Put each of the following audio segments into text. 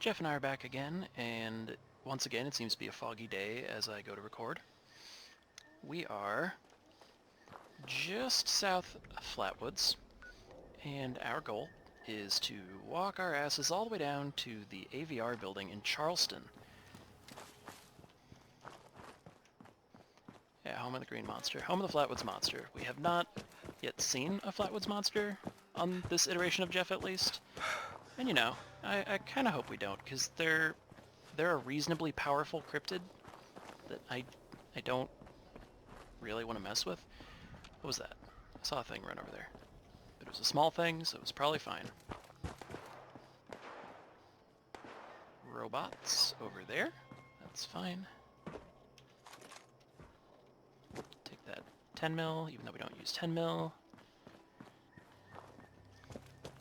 Jeff and I are back again, and once again it seems to be a foggy day as I go to record. We are just south of Flatwoods, and our goal is to walk our asses all the way down to the AVR building in Charleston. Yeah, home of the green monster. Home of the Flatwoods monster. We have not yet seen a Flatwoods monster, on this iteration of Geoff at least. And you know, I kind of hope we don't, because they're a reasonably powerful cryptid that I don't really want to mess with. What was that? I saw a thing run over there. But it was a small thing, so it was probably fine. Robots over there. That's fine. Take that 10 mil, even though we don't use 10 mil.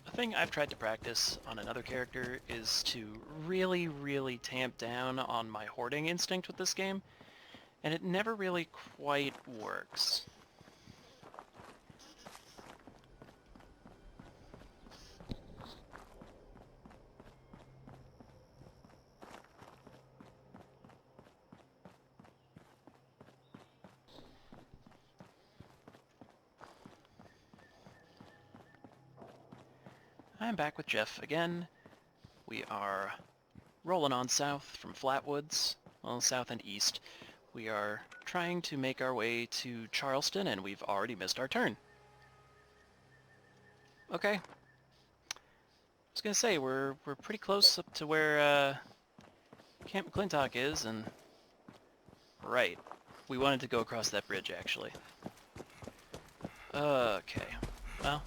A thing I've tried to practice on another character is to really tamp down on my hoarding instinct with this game, and it never really quite works. I'm back with Geoff again. We are rolling on south from Flatwoods, well, south and east. We are trying to make our way to Charleston, and we've already missed our turn. Okay. I was gonna say, we're pretty close up to where Camp McClintock is, and... Right. We wanted to go across that bridge, actually. Okay. Well...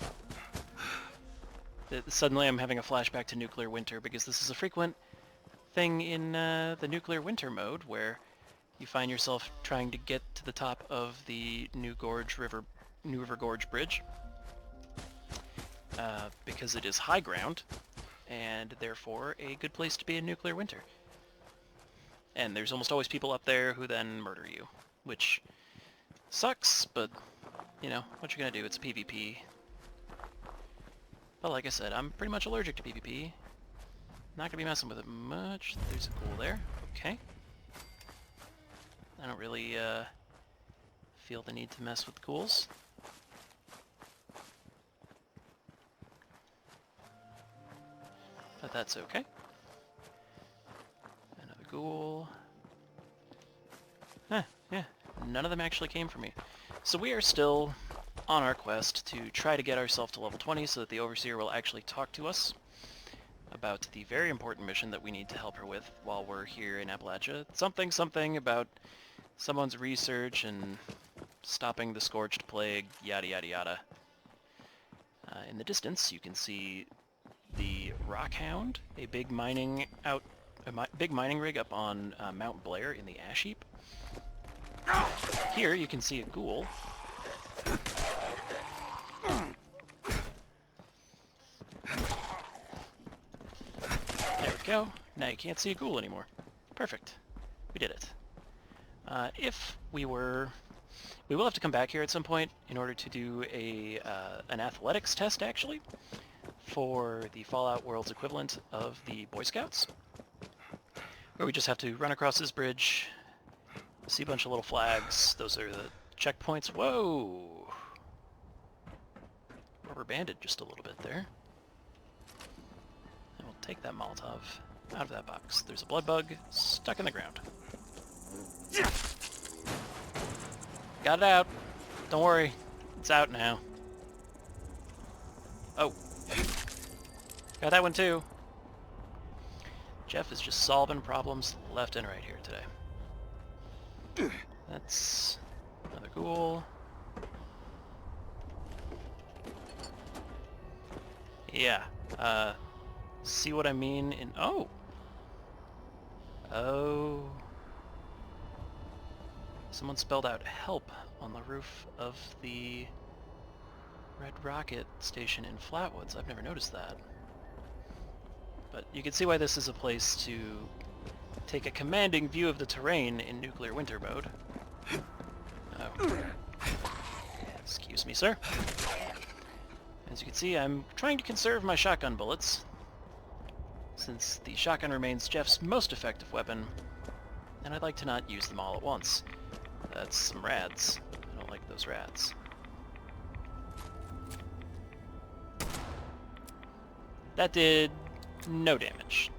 Suddenly I'm having a flashback to Nuclear Winter, because this is a frequent thing in the Nuclear Winter mode, where you find yourself trying to get to the top of the New River Gorge Bridge, because it is high ground, and therefore a good place to be in Nuclear Winter. And there's almost always people up there who then murder you, which sucks, but, you know, what you're gonna do, it's PvP. But like I said, I'm pretty much allergic to PvP. Not gonna be messing with it much. There's a ghoul there. Okay. I don't really feel the need to mess with ghouls. But that's okay. Another ghoul. Huh, yeah. None of them actually came for me. So we are still on our quest to try to get ourselves to level 20 so that the Overseer will actually talk to us about the very important mission that we need to help her with while we're here in Appalachia. Something about someone's research and stopping the Scorched Plague, yada yada yada. In the distance you can see the Rockhound, a big mining rig up on Mount Blair in the Ash Heap. Here you can see a ghoul. There we go. Now you can't see a ghoul anymore. Perfect. We did it. We will have to come back here at some point in order to do an athletics test, actually, for the Fallout World's equivalent of the Boy Scouts, where we just have to run across this bridge, see a bunch of little flags. Those are the checkpoints. Whoa! Rubber banded just a little bit there. And we'll take that Molotov out of that box. There's a blood bug stuck in the ground. Got it out. Don't worry. It's out now. Oh. Got that one too. Geoff is just solving problems left and right here today. That's another ghoul. Yeah, see what I mean in... Oh! Oh. Someone spelled out help on the roof of the Red Rocket station in Flatwoods. I've never noticed that. But you can see why this is a place to take a commanding view of the terrain in Nuclear Winter mode. Oh. Excuse me, sir. As you can see, I'm trying to conserve my shotgun bullets. since the shotgun remains Geoff's most effective weapon, and I'd like to not use them all at once. That's some rats. I don't like those rats. That did no damage.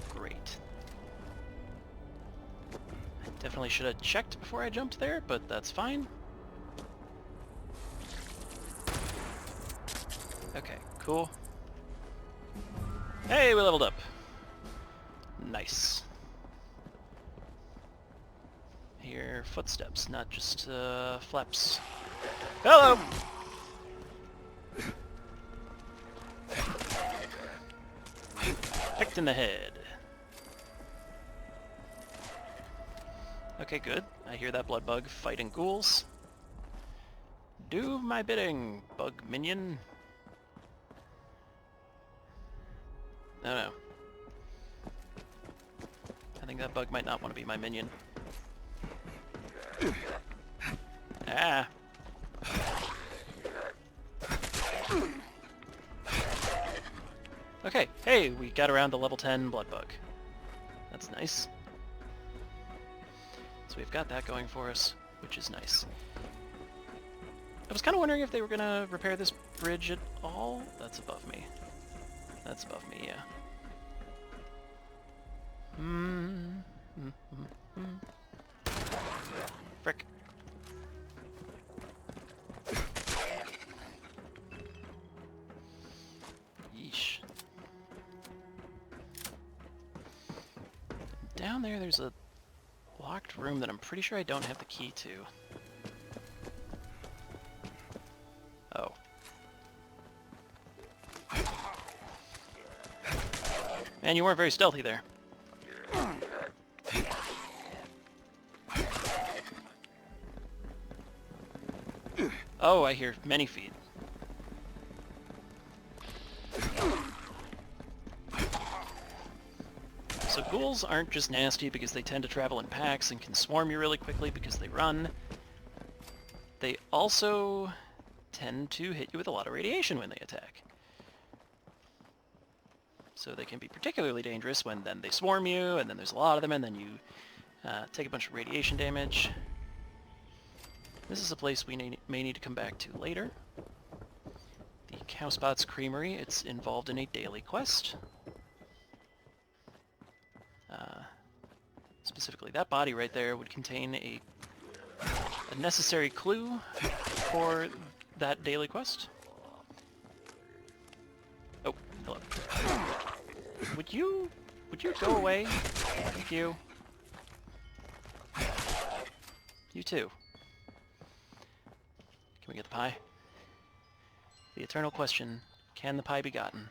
Great. I definitely should have checked before I jumped there, but that's fine. Okay, cool. Hey, we leveled up. Nice. Hear footsteps, not just flaps. Hello! Picked in the head. Okay, good. I hear that blood bug fighting ghouls. Do my bidding, bug minion. Oh no. I think that bug might not want to be my minion. Ah! Okay, hey, we got around the level 10 blood bug. That's nice. So we've got that going for us, which is nice. I was kind of wondering if they were going to repair this bridge at all. That's above me. That's above me, yeah. Frick. Yeesh. Down there's a locked room that I'm pretty sure I don't have the key to. Oh. Man, you weren't very stealthy there. Oh, I hear many feet. So ghouls aren't just nasty because they tend to travel in packs and can swarm you really quickly because they run. They also tend to hit you with a lot of radiation when they attack. So they can be particularly dangerous when then they swarm you, and then there's a lot of them, and then you take a bunch of radiation damage. This is a place we may need to come back to later. The Cow Spot Creamery, it's involved in a daily quest. Specifically, that body right there would contain a necessary clue for that daily quest. Oh, hello. Would you go away? Thank you. You too. Can we get the pie? The eternal question, can the pie be gotten?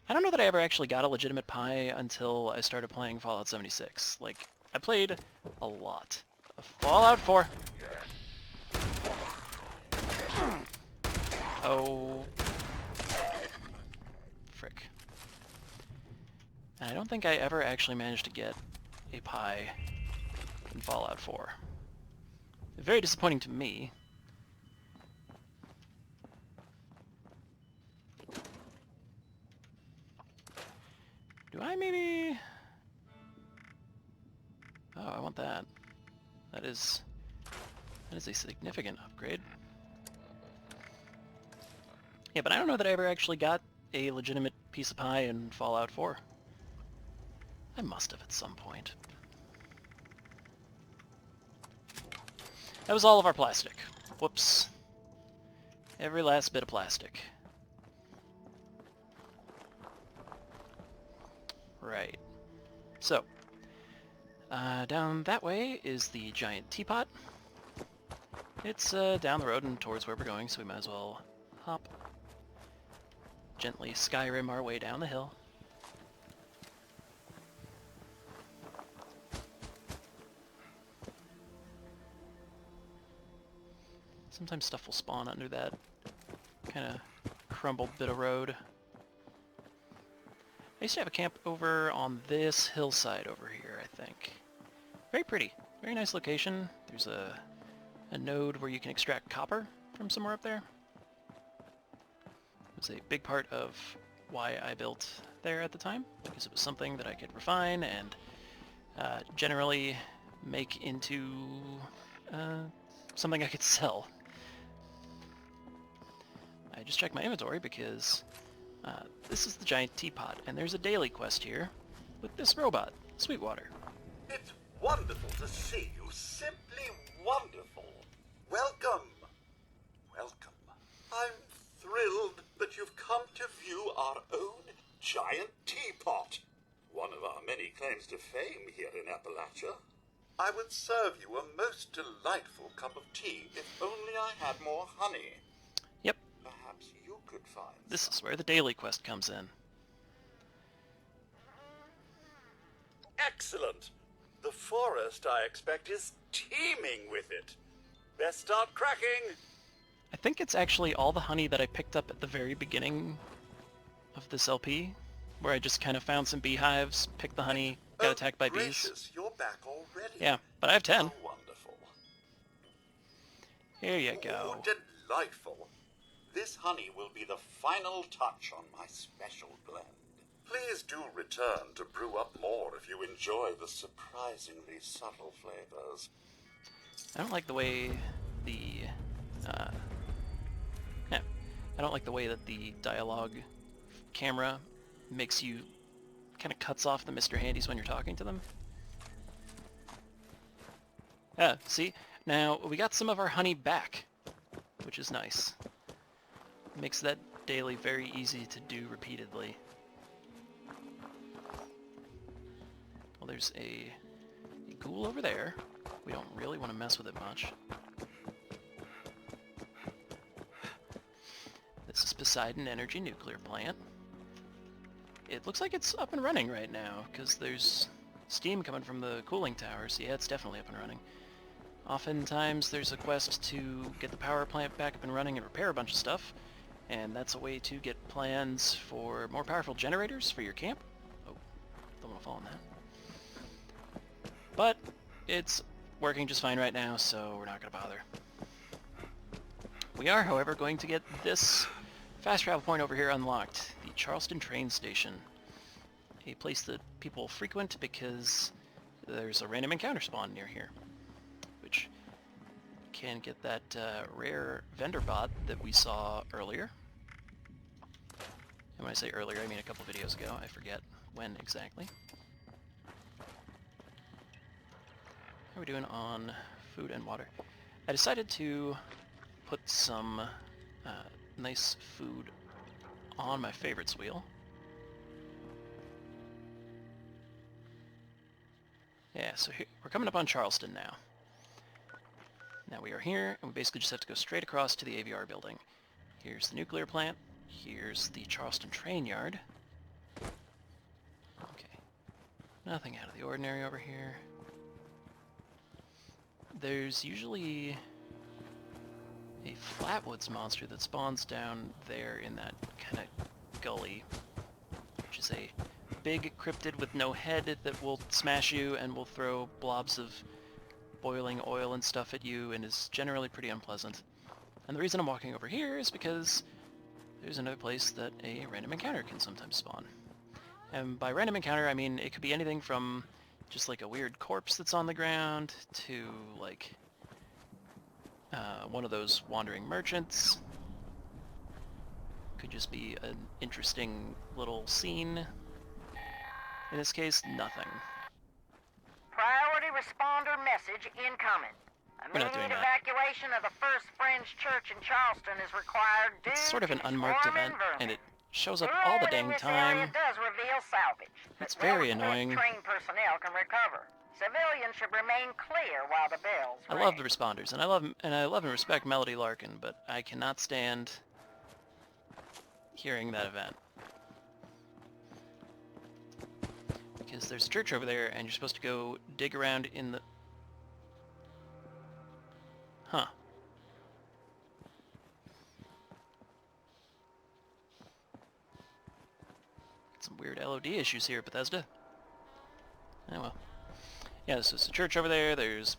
I don't know that I ever actually got a legitimate pie until I started playing Fallout 76. Like, I played a lot of Fallout 4. Oh. Frick. And I don't think I ever actually managed to get a pie in Fallout 4. Very disappointing to me. Do I maybe... Oh, I want that. That is a significant upgrade. Yeah, but I don't know that I ever actually got a legitimate piece of pie in Fallout 4. I must have at some point. That was all of our plastic. Whoops. Every last bit of plastic. Right. So, down that way is the giant Teapot. It's down the road and towards where we're going, so we might as well hop. Gently Skyrim our way down the hill. Sometimes stuff will spawn under that kind of crumbled bit of road. I used to have a camp over on this hillside over here, I think. Very pretty. Very nice location. There's a node where you can extract copper from somewhere up there. was a big part of why I built there at the time, because it was something that I could refine and generally make into something I could sell. I just checked my inventory because this is the giant teapot, and there's a daily quest here with this robot, Sweetwater. It's wonderful to see you. Simply wonderful. Welcome. Welcome. I'm thrilled that you've come to view our own giant teapot. One of our many claims to fame here in Appalachia. I would serve you a most delightful cup of tea if only I had more honey. Yep. Perhaps you could find This is where the daily quest comes in. Excellent. The forest, I expect, is teeming with it. Best start cracking. I think it's actually all the honey that I picked up at the very beginning of this LP, where I just kind of found some beehives, picked the honey, got attacked by gracious, bees. You're back already. Yeah, but I have 10. How wonderful. Here you go. Oh, delightful. This honey will be the final touch on my special blend. Please do return to brew up more if you enjoy the surprisingly subtle flavors. I don't like the way the I don't like the way that the dialogue camera makes you kind of cuts off the Mr. Handies when you're talking to them. See? Now, we got some of our honey back, which is nice. Makes that daily very easy to do repeatedly. Well, there's a ghoul over there. We don't really want to mess with it much. This is Poseidon Energy Nuclear Plant. It looks like it's up and running right now, because there's steam coming from the cooling tower, so yeah, it's definitely up and running. Oftentimes there's a quest to get the power plant back up and running and repair a bunch of stuff, and that's a way to get plans for more powerful generators for your camp. Oh, don't want to fall on that. But it's working just fine right now, so we're not going to bother. We are, however, going to get this fast travel point over here unlocked, the Charleston train station. A place that people frequent because there's a random encounter spawn near here, which can get that rare vendor bot that we saw earlier. And when I say earlier, I mean a couple videos ago. I forget when exactly. How are we doing on food and water? I decided to put some nice food on my favorites wheel. Yeah, so here, we're coming up on Charleston now. Now we are here, and we basically just have to go straight across to the AVR building. Here's the nuclear plant. Here's the Charleston train yard. Okay. Nothing out of the ordinary over here. There's usually a flatwoods monster that spawns down there in that kind of gully, which is a big cryptid with no head that will smash you and will throw blobs of boiling oil and stuff at you and is generally pretty unpleasant. And the reason I'm walking over here is because there's another place that a random encounter can sometimes spawn. And by random encounter, I mean it could be anything from just like a weird corpse that's on the ground to like one of those wandering merchants. Could just be an interesting little scene. In this case, nothing. Priority responder message incoming. We're not doing Immediate that. evacuation of the First Fringe Church in Charleston is required due It's sort of an to unmarked swarming event, vermin. and it shows up all the dang Fluid in this time. area does reveal salvage. It's but very no annoying. trained personnel can recover. Civilians should remain clear while the bells I ring. love the responders, and I love and respect Melody Larkin, but I cannot stand hearing that event. Because there's a church over there, and you're supposed to go dig around in the... Huh. Some weird LOD issues here, Bethesda. Oh well. Yeah, so it's a church over there. There's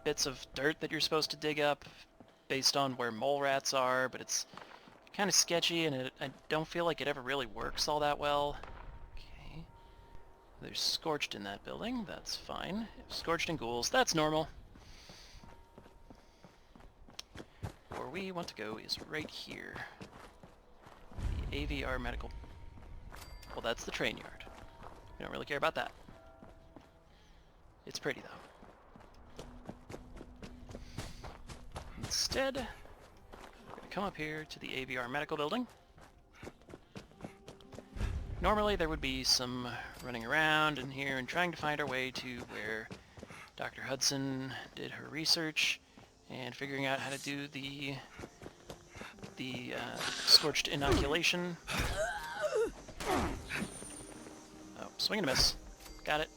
bits of dirt that you're supposed to dig up based on where mole rats are, but it's kind of sketchy, and I don't feel like it ever really works all that well. Okay. There's Scorched in that building. That's fine. Scorched and ghouls. That's normal. Where we want to go is right here. The AVR medical... Well, that's the train yard. We don't really care about that. It's pretty, though. Instead, we're going to come up here to the AVR medical building. Normally, there would be some running around in here and trying to find our way to where Dr. Hudson did her research and figuring out how to do the Scorched Inoculation. Oh, swing and a miss. Got it.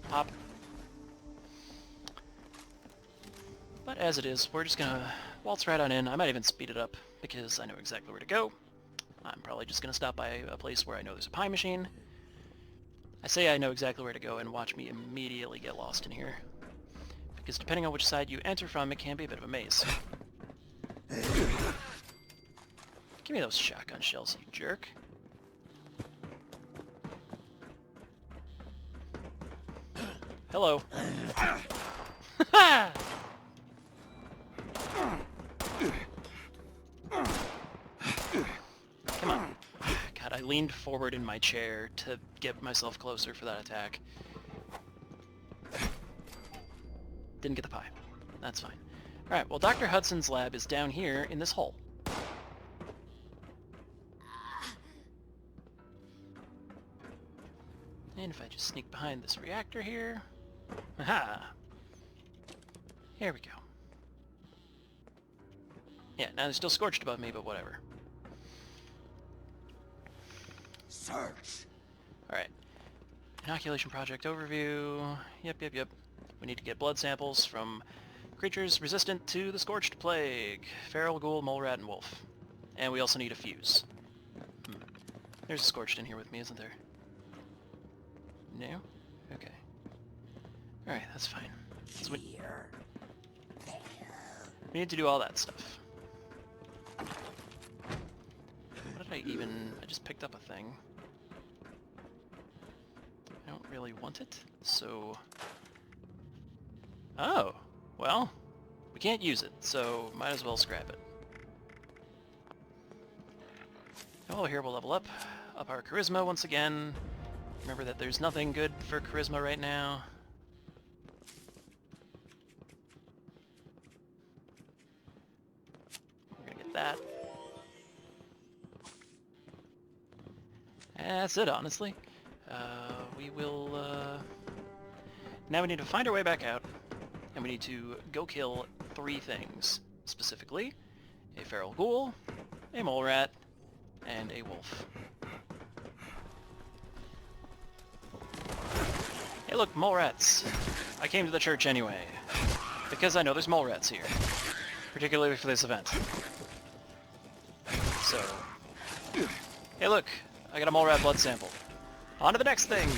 Pop. But as it is, we're just gonna waltz right on in. I might even speed it up because I know exactly where to go. I'm probably just gonna stop by a place where I know there's a pie machine. I say I know exactly where to go and watch me immediately get lost in here. Because depending on which side you enter from, it can be a bit of a maze. Give me those shotgun shells, you jerk. Hello. Come on. God, I leaned forward in my chair to get myself closer for that attack. Didn't get the pie. That's fine. Alright, well, Dr. Hudson's lab is down here in this hole. And if I just sneak behind this reactor here... Aha! Here we go. Yeah, now they're still scorched above me, but whatever. Search. Alright. Inoculation project overview. Yep. We need to get blood samples from creatures resistant to the Scorched Plague. Feral, ghoul, mole rat, and wolf. And we also need a fuse. There's a Scorched in here with me, isn't there? No? Okay. Alright, that's fine. So we need to do all that stuff. What did I even... I just picked up a thing. I don't really want it, so... Oh! Well, we can't use it, so might as well scrap it. Oh, here we'll level up our charisma once again. Remember that there's nothing good for charisma right now. We're gonna get that. And that's it, honestly. We will, now we need to find our way back out, and we need to go kill 3 things. Specifically, a feral ghoul, a mole rat, and a wolf. Hey look, mole rats! I came to the church anyway, because I know there's mole rats here, particularly for this event. So, hey look, I got a mole rat blood sample. On to the next thing!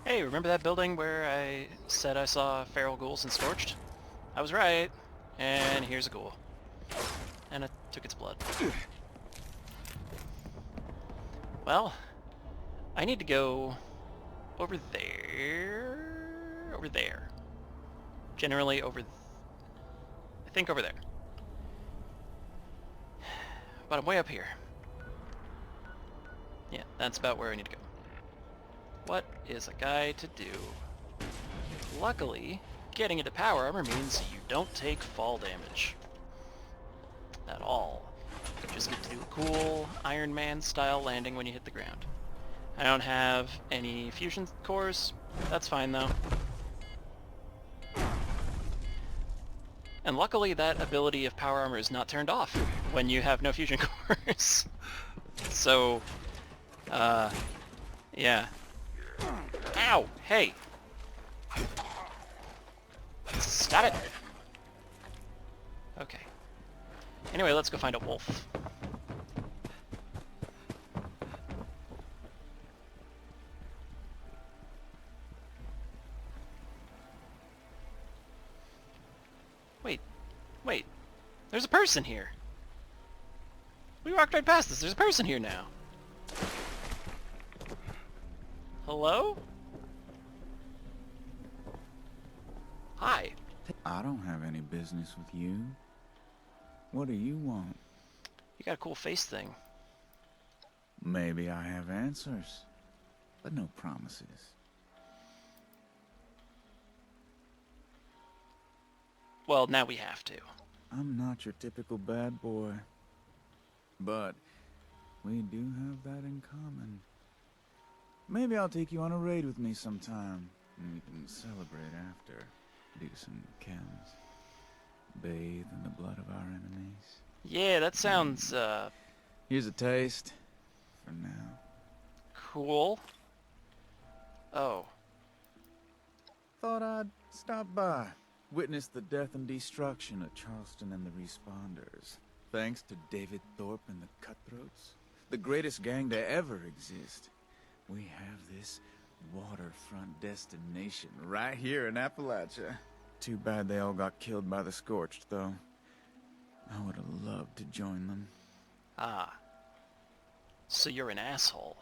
Hey, remember that building where I said I saw feral ghouls and Scorched? I was right, and here's a ghoul. And I took its blood. Well, I need to go over there. Over there. Generally over... I think over there. But I'm way up here. Yeah, that's about where I need to go. What is a guy to do? Luckily, getting into power armor means you don't take fall damage. At all. You just get to do a cool Iron Man style landing when you hit the ground. I don't have any fusion cores. That's fine though. And luckily that ability of power armor is not turned off when you have no fusion cores. So, yeah. Ow! Hey! Stop it! Okay. Anyway, let's go find a wolf. There's a person here. We walked right past this. There's a person here now. Hello? Hi. I don't have any business with you. What do you want? You got a cool face thing. Maybe I have answers, but no promises. Well, now we have to. I'm not your typical bad boy, but we do have that in common. Maybe I'll take you on a raid with me sometime, and we can celebrate after. Do some chems. Bathe in the blood of our enemies. Yeah, that sounds, Here's a taste. For now. cool. Oh. Thought I'd stop by. Witness the death and destruction of Charleston and the Responders. Thanks to David Thorpe and the Cutthroats. The greatest gang to ever exist. We have this waterfront destination right here in Appalachia. Too bad they all got killed by the Scorched, though. I would have loved to join them. Ah. So you're an asshole.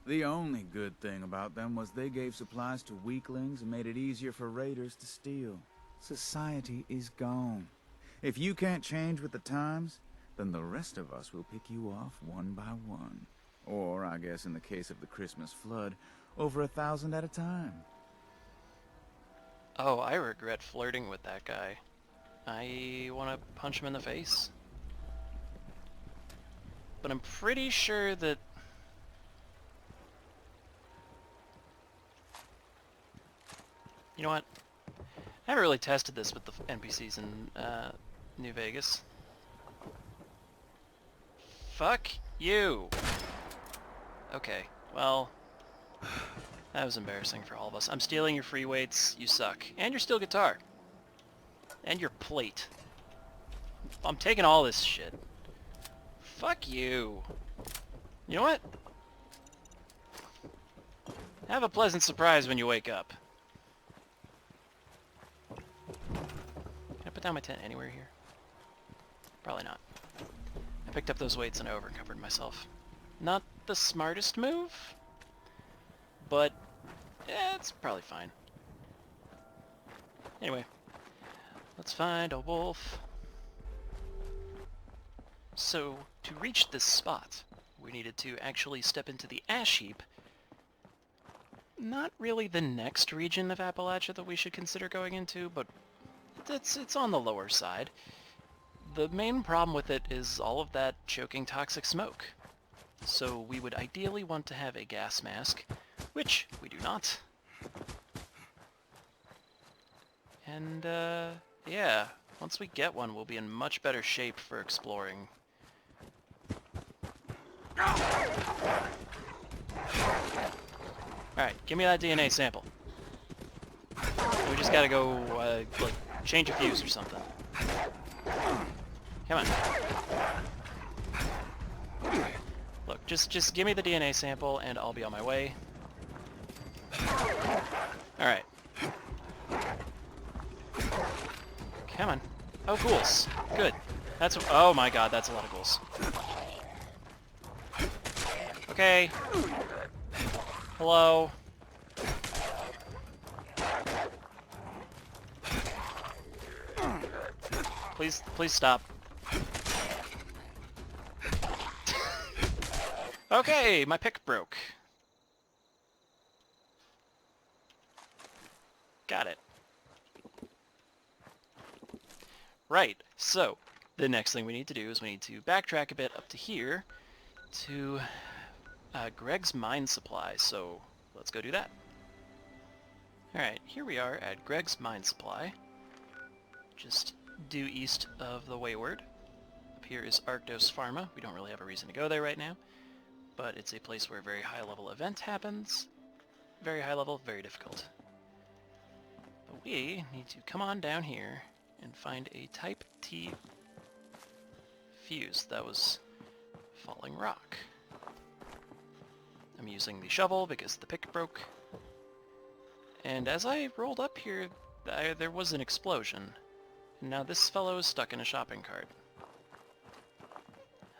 The only good thing about them was they gave supplies to weaklings and made it easier for raiders to steal. Society is gone. If you can't change with the times, then the rest of us will pick you off one by one. Or, I guess in the case of the Christmas flood, over 1,000 at a time. Oh, I regret flirting with that guy. I want to punch him in the face. But I'm pretty sure that... You know what? I haven't really tested this with the NPCs in New Vegas. Fuck you! Okay, well... That was embarrassing for all of us. I'm stealing your free weights, you suck. And your steel guitar. And your plate. I'm taking all this shit. Fuck you. You know what? Have a pleasant surprise when you wake up. Can I put down my tent anywhere here? Probably not. I picked up those weights and I over-encumbered myself. Not the smartest move, but it's probably fine. Anyway, let's find a wolf. So, to reach this spot, we needed to actually step into the ash heap. Not really the next region of Appalachia that we should consider going into, but it's on the lower side. The main problem with it is all of that choking toxic smoke. So we would ideally want to have a gas mask, which we do not. And, yeah, once we get one, we'll be in much better shape for exploring. Alright, give me that DNA sample. We just gotta go, like, change a fuse or something. Come on. Look, just give me the DNA sample and I'll be on my way. Alright. Come on. Oh, ghouls. Good. That's... Oh my god, that's a lot of ghouls. Okay. Hello. Please stop. Okay, my pick broke. Got it. Right, so the next thing we need to do is we need to backtrack a bit up to here to Greg's mine supply, so let's go do that. Alright, here we are at Greg's mine supply. Just due east of the Wayward. Up here is Arctos Pharma. We don't really have a reason to go there right now, but it's a place where a very high level event happens. Very high level, very difficult. But we need to come on down here and find a Type T fuse. That was falling rock. I'm using the shovel because the pick broke. And as I rolled up here, there was an explosion. Now this fellow is stuck in a shopping cart.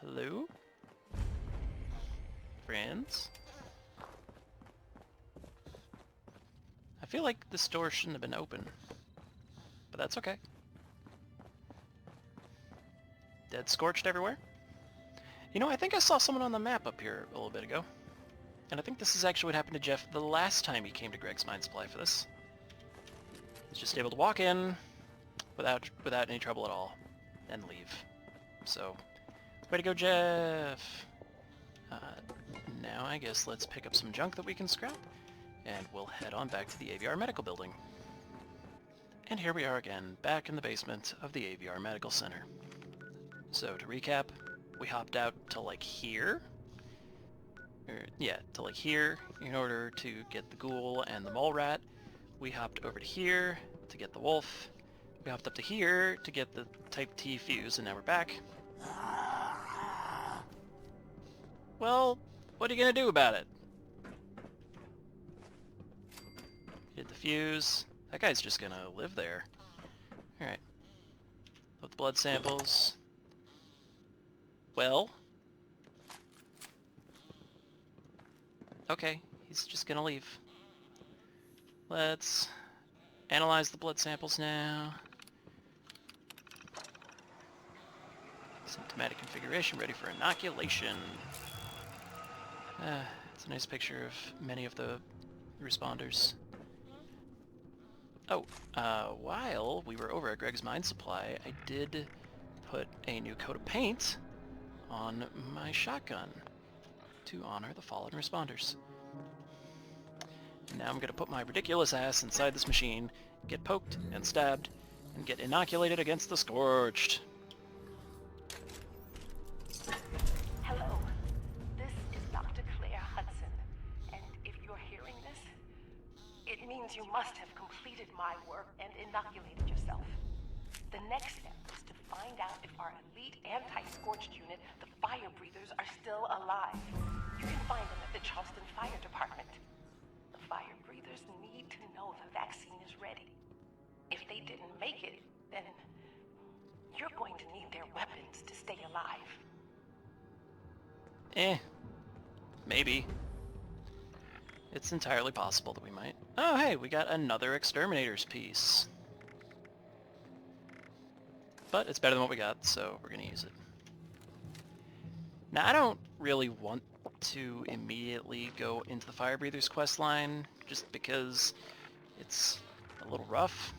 Hello? Friends? I feel like this door shouldn't have been open. But that's okay. Dead scorched everywhere? You know, I think I saw someone on the map up here a little bit ago. And I think this is actually what happened to Geoff the last time he came to Greg's Mine Supply for this. He's just able to walk in without any trouble at all and leave. So, way to go, Geoff! Now I guess let's pick up some junk that we can scrap, and we'll head on back to the AVR Medical Building. And here we are again, back in the basement of the AVR Medical Center. So, to recap, we hopped out to like here. To like here in order to get the ghoul and the mole rat. We hopped over to here to get the wolf. We hopped up to here to get the Type T fuse, and now we're back. Well, what are you gonna do about it? Get the fuse. That guy's just gonna live there. Alright. Put the blood samples. Well. Okay, he's just gonna leave. Let's analyze the blood samples now. Symptomatic configuration ready for inoculation. It's a nice picture of many of the responders. Oh, while we were over at Greg's Mine Supply, I did put a new coat of paint on my shotgun to honor the fallen responders. Now I'm gonna put my ridiculous ass inside this machine, get poked and stabbed, and get inoculated against the Scorched. Hello, this is Dr. Claire Hudson, and if you're hearing this, it means you must have completed my work and inoculated yourself. The next step is to find out if our elite anti-Scorched unit, the Fire Breathers, are still alive. You can find them at the Charleston Fire Department. The Fire Breathers need to know the vaccine is ready. If they didn't make it, then you're going to need their weapons to stay alive. Maybe. It's entirely possible that we might. Oh hey, we got another Exterminator's piece. But it's better than what we got, so we're gonna use it. Now I don't really want to immediately go into the Fire Breathers quest line, just because it's a little rough.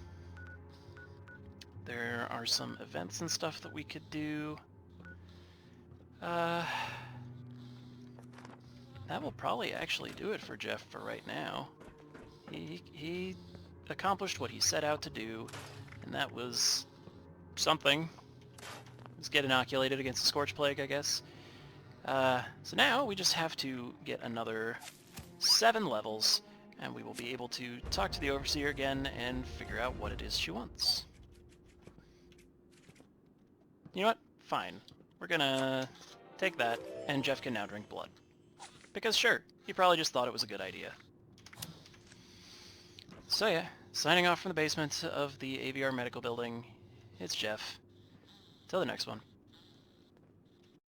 There are some events and stuff that we could do. That will probably actually do it for Geoff for right now. He accomplished what he set out to do, and that was something. Let's get inoculated against the Scorch Plague, I guess. So now we just have to get another 7 levels, and we will be able to talk to the Overseer again and figure out what it is she wants. You know what? Fine. We're gonna take that, and Geoff can now drink blood. Because sure, he probably just thought it was a good idea. So yeah, signing off from the basement of the AVR Medical Building, it's Geoff. Till the next one.